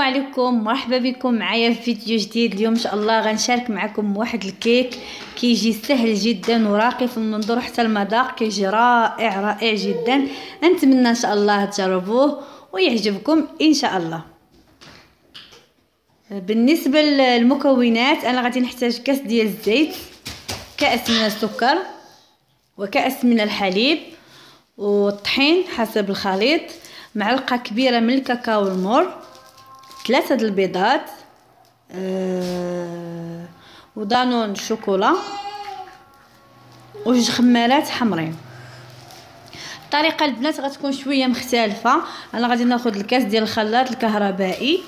عليكم، مرحبا بكم معايا في فيديو جديد. اليوم ان شاء الله غنشارك معكم واحد الكيك كيجي سهل جدا وراقي في المنظور حتى المذاق، كيجي رائع رائع جدا. نتمنى ان شاء الله تجربوه ويعجبكم ان شاء الله. بالنسبه للمكونات انا غادي نحتاج كاس ديال الزيت، كاس من السكر، وكاس من الحليب والطحين حسب الخليط، معلقه كبيره من الكاكاو المر، 3 د البيضات، ودانون الشوكولا، وجوج خمارات حمرين. الطريقه البنات غتكون شويه مختلفه. انا غادي ناخذ الكاس ديال الخلاط الكهربائي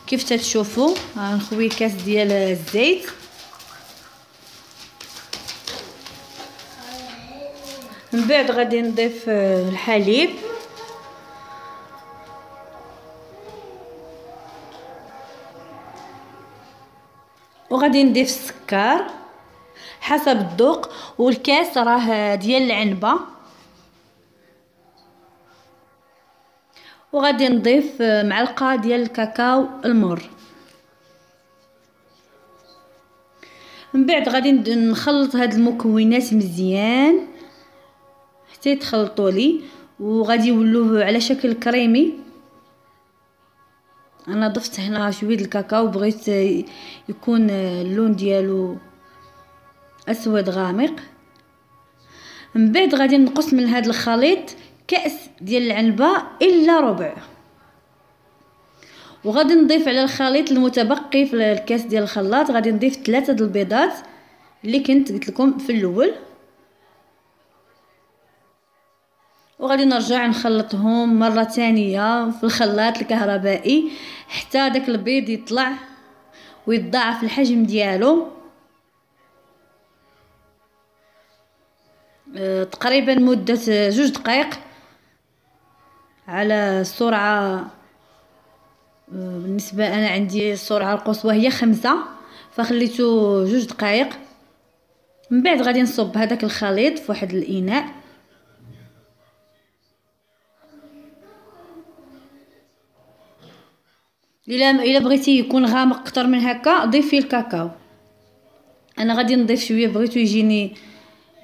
كيف تتشوفوا، غنخوي كاس ديال الزيت، من بعد غادي نضيف الحليب، وغادي نضيف السكر حسب الذوق، والكاس راه ديال العنبه، وغادي نضيف معلقه ديال الكاكاو المر. من بعد غادي نخلط هاد المكونات مزيان حتى يتخلطوا لي، وغادي يولوه على شكل كريمي. انا ضفت هنا شويه الكاكاو، بغيت يكون اللون ديالو اسود غامق. من بعد غادي نقص من هذا الخليط كاس ديال العنبه الا ربع، وغادي نضيف على الخليط المتبقي في الكاس ديال الخلاط غادي نضيف 3 د البيضات اللي كنت قلت لكم في الاول، وغادي نرجع نخلطهم مره ثانيه في الخلاط الكهربائي حتى داك البيض يطلع ويتضاعف الحجم ديالو. تقريبا مده 2 دقائق على السرعه. بالنسبه انا عندي السرعه القصوى هي 5، فخليته 2 دقائق. من بعد غادي نصب هذاك الخليط في واحد الاناء، الا بغيتي يكون غامق اكثر من هكا ضيفي الكاكاو. انا غادي نضيف شويه، بغيتو يجيني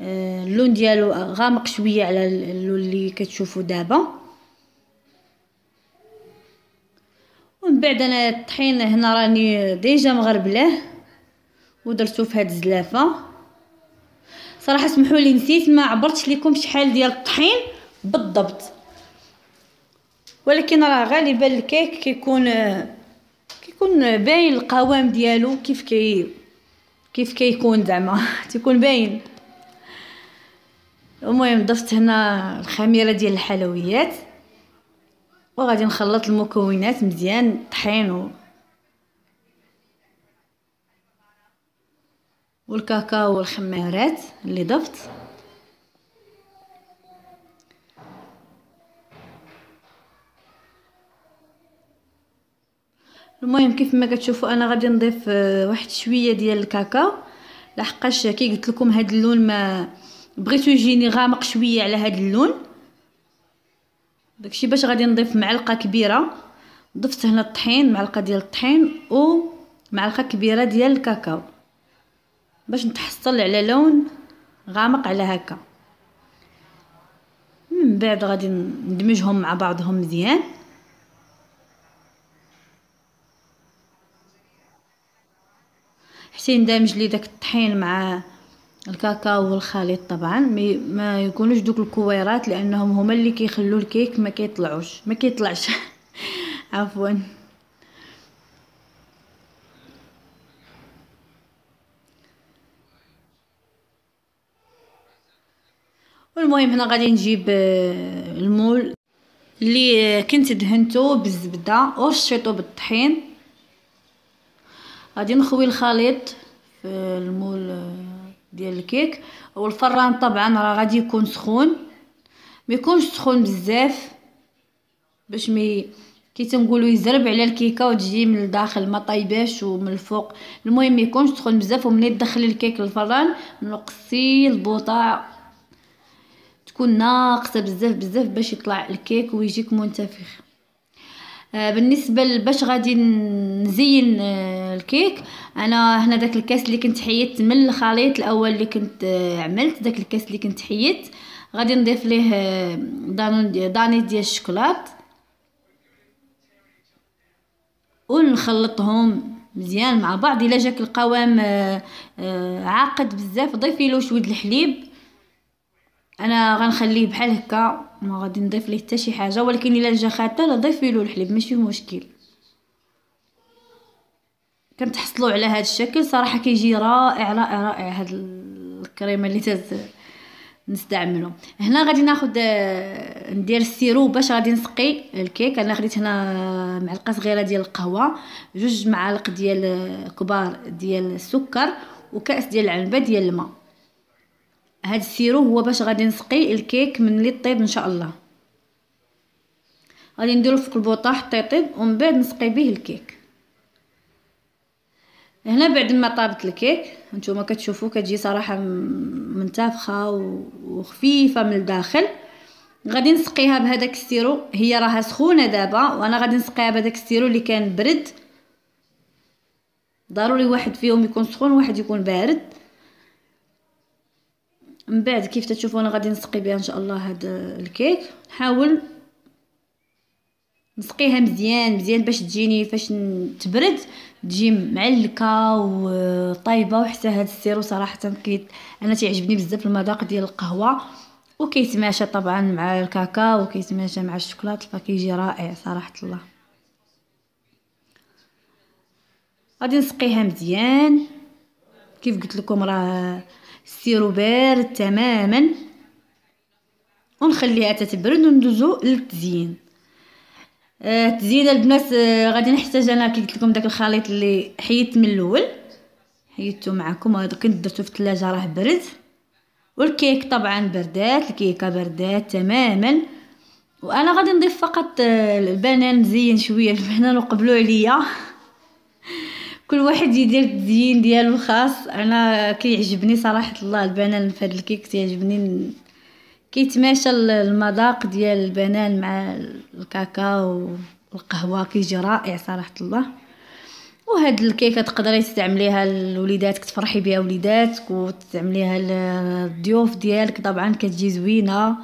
اللون ديالو غامق شويه على اللون اللي كتشوفوا دابا. ومن بعد انا الطحين هنا راني ديجا مغربلاه ودرتو في هاد الزلافه. صراحه سمحوا لي نسيت ما عبرتش لكم شحال ديال الطحين بالضبط، ولكن راه غالبا الكيك كيكون باين القوام ديالو كيف كيكون زعما تيكون باين. المهم ضفت هنا الخميره ديال الحلويات، وغادي نخلط المكونات مزيان، الطحين والكاكاو والخمارات اللي ضفت. المهم كيف ما كتشوفوا انا غادي نضيف واحد شويه ديال الكاكاو، لحقاش كي قلت لكم هذا اللون ما بغيتو يجيني غامق شويه على هذا اللون، داكشي باش غادي نضيف معلقه كبيره. ضفت هنا الطحين، معلقه ديال الطحين ومعلقه كبيره ديال الكاكاو باش نتحصل على لون غامق على هكا. من بعد غادي ندمجهم مع بعضهم مزيان. حتى يندمج لي داك الطحين مع الكاكاو والخليط. طبعا ما يكونوش دوك الكويرات لانهم هما اللي كيخلوا الكيك ما كيطلعش عفوا. والمهم هنا غادي نجيب المول اللي كنت دهنته بالزبده ورشيته بالطحين. غادي نخوي الخليط في المول ديال الكيك، والفران طبعا راه غادي يكون سخون، ما يكونش سخون بزاف باش كي تنقولوا يزرب على الكيكه وتجي من الداخل ما طايباش ومن الفوق. المهم ما يكونش سخون بزاف، ومني تدخلي الكيك للفران نقصي البوطه تكون ناقصه بزاف باش يطلع الكيك ويجيك منتفخ. بالنسبه باش غادي نزين الكيك، انا هنا داك الكاس اللي كنت حيدت من الخليط الاول اللي كنت عملت، داك الكاس اللي كنت حيدت غادي نضيف ليه داني ديال الشوكولات ونخلطهم مزيان مع بعض. الا جاك القوام عاقد بزاف ضيفي له شويه الحليب، انا غنخليه بحال هكا ما غادي نضيف ليه حتى شي حاجه، ولكن الا جا خاطر ضيفي له الحليب ماشي مشكل. كنتحصلوا على هذا الشكل صراحه كيجي رائع رائع رائع هاد الكريمه اللي نستعمله. هنا غادي ناخذ ندير السيرو باش غادي نسقي الكيك. انا خديت هنا معلقه صغيره ديال القهوه، 2 معالق ديال كبار ديال السكر، وكاس ديال العنبه ديال الماء. هاد السيرو هو باش غادي نسقي الكيك من اللي طيب ان شاء الله. غادي نديرو فوق البوطه حتى يطيب ومن بعد نسقي به الكيك. هنا بعد ما طابت الكيك نتوما كتشوفوا كتجي صراحه منتفخه وخفيفه من الداخل. غادي نسقيها بهذاك السيرو، هي راها سخونه دابا وانا غادي نسقيها بهذاك السيرو اللي كان برد. ضروري واحد فيهم يكون سخون وواحد يكون بارد. من بعد كيف تشوفوا انا غادي نسقي بها ان شاء الله هذا الكيك. نحاول نسقيها مزيان مزيان باش تجيني فاش تبرد تجي معلكه وطايبه. وحتى هذا السيرو صراحه انا تعجبني بزاف المذاق ديال القهوه، وكيتماشى طبعا مع الكاكاو وكيتماشى مع الشوكولاته، فكيجي رائع صراحه الله. غادي نسقيها مزيان كيف قلت لكم، راه السيرو بارد تماما، ونخليها تتبرد وندوزو للتزيين. التزيين البنات غادي نحتاج انا كي قلت لكم داك الخليط اللي حيدت من الاول حيدته معكم، هذا كنت درته في الثلاجه راه برد. والكيك طبعا بردات، الكيكه بردات تماما. وانا غادي نضيف فقط البنان، نزين شويه البنان وقبلوا عليا كل واحد يدير التزيين ديالو الخاص. انا كيعجبني صراحه الله البنان في هذا الكيك، كيعجبني كيتماشى المذاق ديال البنان مع الكاكاو والقهوه، كيجي رائع صراحه الله. وهاد الكيكه تقدري تستعمليها لوليداتك، تفرحي بها وليداتك، وتستعمليها للضيوف ديالك طبعا كتجي زوينه،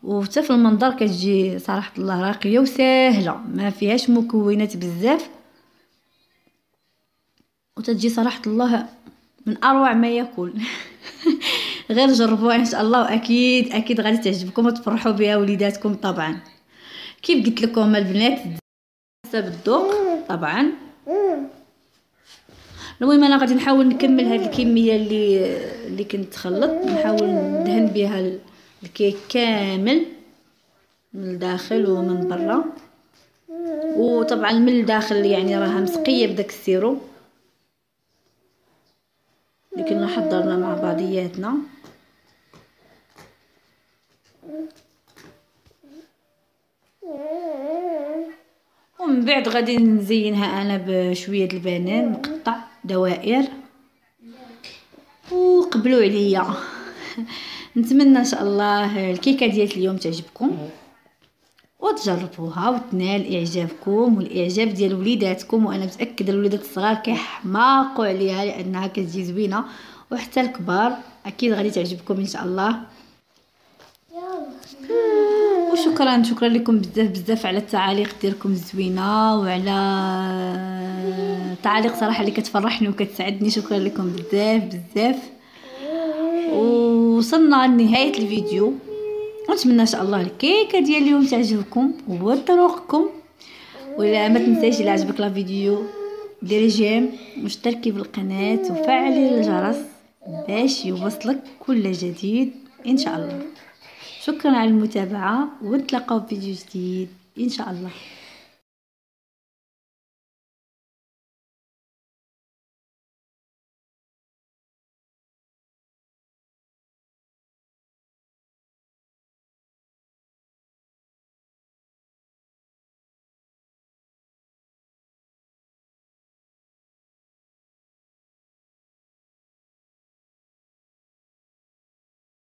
وحتى في المنظر كتجي صراحه الله راقيه وسهله ما فيهاش مكونات بزاف، وتجي صراحه الله من اروع ما يكون. غير جربوها ان شاء الله، واكيد اكيد غادي تعجبكم وتفرحوا بها وليداتكم طبعا. كيف قلت لكم البنات حسب الذوق طبعا. المهم انا غادي نحاول نكمل هذه الكميه اللي كنت خلط، نحاول ندهن بها الكيك كامل من الداخل ومن برا. وطبعا من الداخل يعني راها مسقيه بداك السيرو اللي كنا حضرنا مع بعضياتنا. ومن بعد غادي نزينها انا بشويه البنان مقطع دوائر، وقبلوا عليا. نتمنى ان شاء الله الكيكه ديال اليوم تعجبكم وتجربوها وتنال اعجابكم والاعجاب ديال وليداتكم. وانا متاكده الوليدات الصغار كيحماقوا عليها لانها كتجي زوينه، وحتى الكبار اكيد غادي تعجبكم ان شاء الله. وشكرا لكم بزاف بزاف على التعاليق ديالكم الزوينه، وعلى التعاليق صراحه اللي كتفرحني وكتسعدني. شكرا لكم بزاف بزاف. وصلنا لنهايه الفيديو، ونتمنى ان شاء الله الكيكه ديال اليوم تعجبكم وتروقكم. ولا ما تنسايش الا عجبك لا فيديو ديري جيم واشتركي بالقناه وفعلي الجرس باش يوصلك كل جديد ان شاء الله. شكرا على المتابعه، ونتلاقاو في فيديو جديد ان شاء الله.